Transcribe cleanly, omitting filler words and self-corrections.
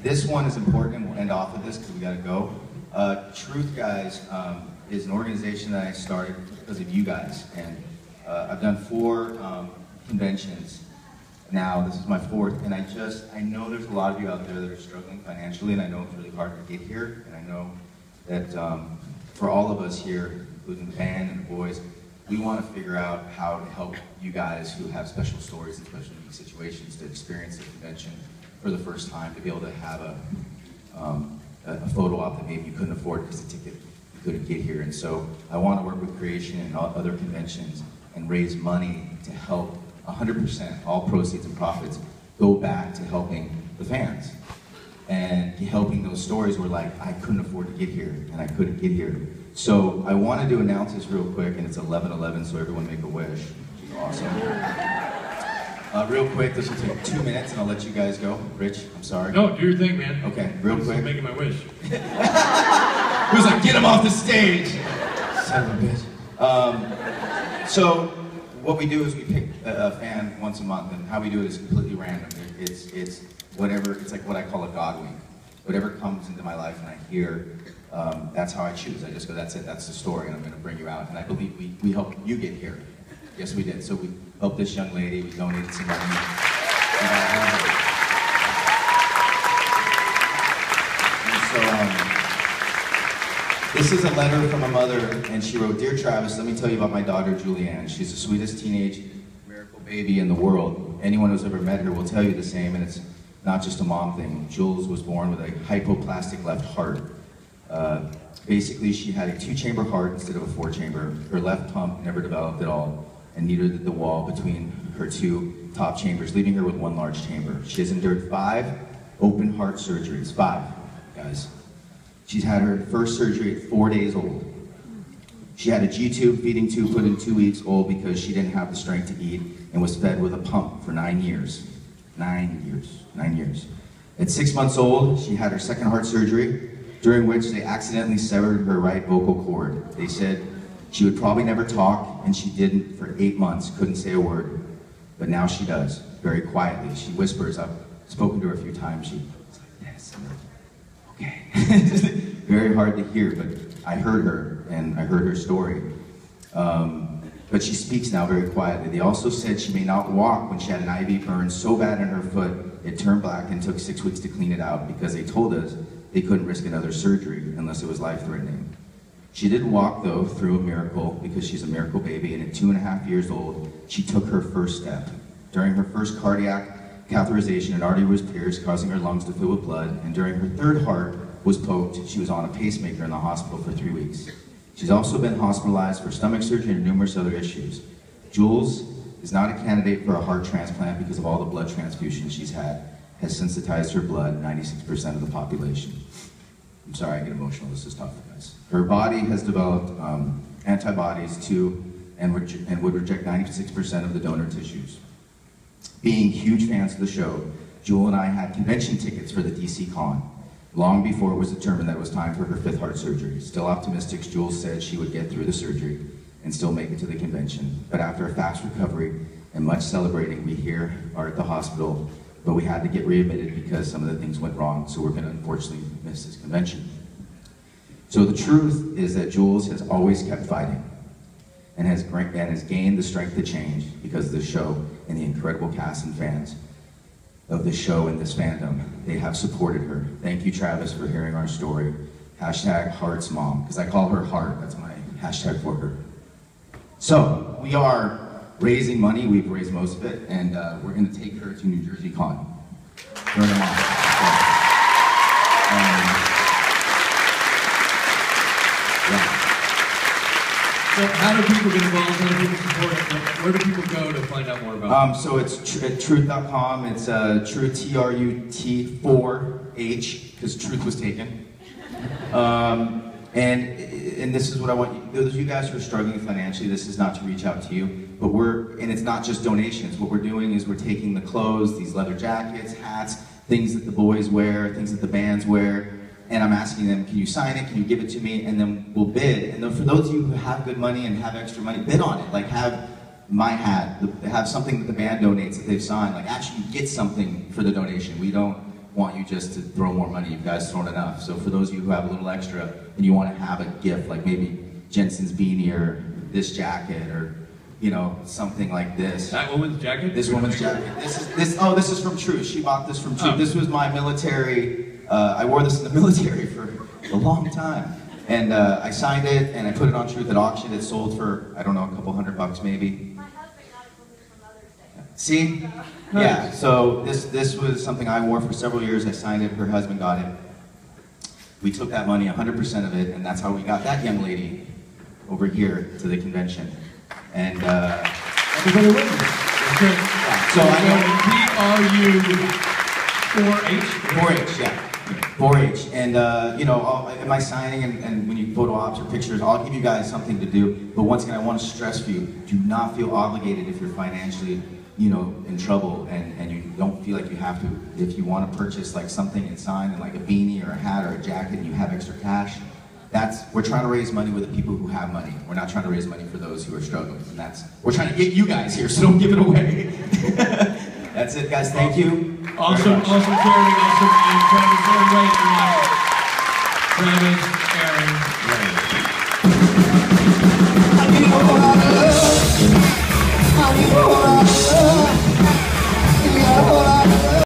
this one is important, and we'll end off with this because we got to go. Truth Guys is an organization that I started because of you guys, and I've done 4 conventions now. This is my 4th, and I know there's a lot of you out there that are struggling financially, and I know it's really hard to get here, and I know that for all of us here, including the band and the boys, we want to figure out how to help you guys who have special stories and special unique situations to experience the convention for the first time, to be able to have a photo op that maybe you couldn't afford because the ticket you couldn't get here. And so I want to work with Creation and other conventions and raise money to help 100%, all proceeds and profits go back to helping the fans and helping those stories where like, I couldn't afford to get here and I couldn't get here. So I wanted to announce this real quick, and it's 11:11, so everyone make a wish, which is awesome. Real quick, this will take 2 minutes and I'll let you guys go. Rich, I'm sorry. No, do your thing, man. Okay, real quick. I'm making my wish. Who's like, get him off the stage? Son of a bitch. So what we do is we pick a fan once a month, and how we do it is completely random. It's whatever, it's like what I call a God wink. Whatever comes into my life and I hear, that's how I choose. I just go, that's it, that's the story, and I'm going to bring you out. And I believe we helped you get here. Yes, we did. So we helped this young lady, we donated some money. This is a letter from a mother, and she wrote, "Dear Travis, let me tell you about my daughter, Julianne. She's the sweetest teenage miracle baby in the world. Anyone who's ever met her will tell you the same, and it's not just a mom thing. Jules was born with a hypoplastic left heart. Basically, she had a 2-chamber heart instead of a 4-chamber. Her left pump never developed at all, and neither did the wall between her 2 top chambers, leaving her with 1 large chamber. She has endured 5 open heart surgeries. 5, guys. She's had her first surgery at 4 days old. She had a G-tube, feeding tube put in 2 weeks old because she didn't have the strength to eat, and was fed with a pump for 9 years. 9 years. 9 years. At 6 months old, she had her second heart surgery, during which they accidentally severed her right vocal cord. They said she would probably never talk, and she didn't for 8 months, couldn't say a word. But now she does, very quietly. She whispers. I've spoken to her a few times. She's like, yes, I'm like, okay. Very hard to hear, but I heard her, and I heard her story. But she speaks now very quietly. They also said she may not walk when she had an IV burn so bad in her foot, it turned black and took 6 weeks to clean it out because they told us they couldn't risk another surgery unless it was life-threatening. She did walk, though, through a miracle because she's a miracle baby, and at 2.5 years old, she took her first step. During her first cardiac catheterization, an artery was pierced, causing her lungs to fill with blood, and during her 3rd heart was poked, she was on a pacemaker in the hospital for 3 weeks. She's also been hospitalized for stomach surgery and numerous other issues. Jules is not a candidate for a heart transplant because of all the blood transfusions she's had, has sensitized her blood, 96% of the population. I'm sorry, I get emotional, this is tough, guys. Her body has developed antibodies to and would reject 96% of the donor tissues. Being huge fans of the show, Jewel and I had convention tickets for the DCCon, long before it was determined that it was time for her 5th heart surgery. Still optimistic, Jules said she would get through the surgery and still make it to the convention. But after a fast recovery and much celebrating, we here are at the hospital, but we had to get readmitted because some of the things went wrong, so we're going to unfortunately miss this convention. So the truth is that Jules has always kept fighting and has gained the strength to change because of the show and the incredible cast and fans of this show and this fandom. They have supported her. Thank you, Travis, for hearing our story. #HeartsMom, because I call her Heart. That's my hashtag for her. So we are raising money. We've raised most of it, and we're going to take her to NJCon. During the month. So how do people get involved? How do people support it? Where do people go to find out more about it? So it's at truth.com. It's Truth, T-R-U-T-4-H, because truth was taken. And this is what I want you, those of you guys who are struggling financially, this is not to reach out to you, but and it's not just donations. What we're doing is we're taking the clothes, these leather jackets, hats, things that the boys wear, things that the bands wear, and I'm asking them, can you sign it, can you give it to me, and then we'll bid. And then for those of you who have good money and have extra money, bid on it. Like have my hat, have something that the band donates that they've signed, like actually get something for the donation. We don't want you just to throw more money. You guys thrown enough. So for those of you who have a little extra and you want to have a gift, like maybe Jensen's beanie or this jacket or, you know, something like this. That woman's jacket? This woman's jacket. This is from Truth. She bought this from Truth. Oh. This was my military, I wore this in the military for a long time. And I signed it and I put it on Truth at auction. It sold for, I don't know, a couple $100 maybe. My husband got it for me for Mother's Day. See? Yeah, so this was something I wore for several years. I signed it, her husband got it. We took that money, 100% of it, and that's how we got that young lady over here to the convention. And Everybody wins. That's great. yeah, so I know. 4-H, yeah. 4-H, and you know, in my signing and when you photo ops or pictures, I'll give you guys something to do. But once again, I want to stress for you: do not feel obligated if you're financially, you know, in trouble and you don't feel like you have to. If you want to purchase like something and sign, and like a beanie or a hat or a jacket, and you have extra cash, we're trying to raise money with the people who have money. We're not trying to raise money for those who are struggling, and we're trying to get you guys here, so don't give it away. That's it, guys. Thank you. Awesome charity, awesome. And Travis, everybody, Travis, Aaron, Ray.